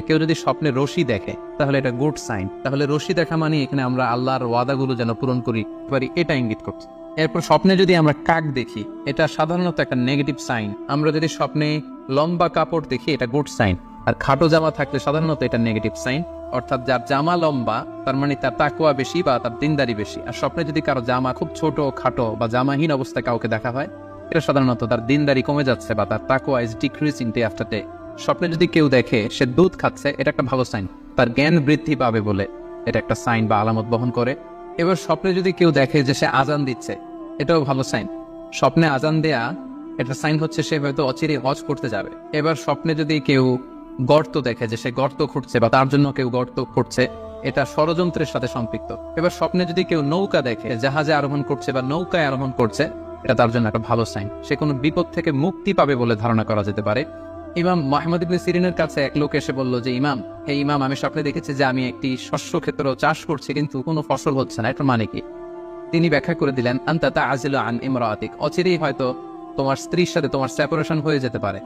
কেউ যদি স্বপ্নে রশি দেখে তাহলে এটা গুড সাইন। তাহলে রশি দেখা মানে এখানে আমরা আল্লাহর ওয়াদাগুলো যেন পূরণ করি পারি এটা ইঙ্গিত করছে। এরপর স্বপ্নে যদি আমরা কাক দেখি এটা সাধারণত একটা নেগেটিভ সাইন। আমরা যদি স্বপ্নে লম্বা কাপড় দেখি এটা গুড সাইন, আর খাটো জামা থাকলে সাধারণত এটা নেগেটিভ সাইন। অর্থাৎ যার জামা লম্বা তার মানে তার তাকওয়া বেশি বা তার দিনদারি বেশি। আর স্বপ্নে যদি কারো জামা খুব ছোট খাটো বা জামাহীন অবস্থায় কাউকে দেখা হয় এটা সাধারণত তার দিনদারি কমে যাচ্ছে বা তার তাকওয়া is decreasing day after day. স্বপ্নে যদি কেউ দেখে সে দুধ খাচ্ছে এটা একটা ভালো সাইন, তার জ্ঞান বৃদ্ধি পাবে বলে এটা একটা সাইন বা আলামত বহন করে। এবার স্বপ্নে যদি কেউ দেখে যে সে আজান দিচ্ছে এটাও ভালো সাইন। স্বপ্নে আজান দেয়া এটা সাইন হচ্ছে সে হয়তো অচিরে হজ করতে যাবে। এবার স্বপ্নে যদি কেউ গর্ত দেখে যে সে গর্ত খুঁড়ছে বা তার জন্য কেউ গর্ত খুঁড়ছে এটা ষড়যন্ত্রের সাথে সম্পৃক্ত। এবার স্বপ্নে যদি কেউ নৌকা দেখে জাহাজে আরোহণ করছে বা নৌকায় আরোহণ করছে এটা তার জন্য একটা ভালো সাইন, সে কোনো বিপদ থেকে মুক্তি পাবে বলে ধারণা করা যেতে পারে। ইমাম মুহাম্মদ ইবনে সিরিনের কাছে এক লোক এসে বলল যে ইমাম, হে ইমাম, আমি স্বপ্নে দেখেছি যে আমি একটি শস্য ক্ষেত্র চাষ করছি কিন্তু কোনো ফসল হচ্ছে না, এটা মানে কি? তিনি ব্যাখ্যা করে দিলেন আনতা তাআজিলু আন ইমরাআতিক, অচিরেই হয়তো তোমার স্ত্রীর সাথে তোমার সেপারেশন হয়ে যেতে পারে।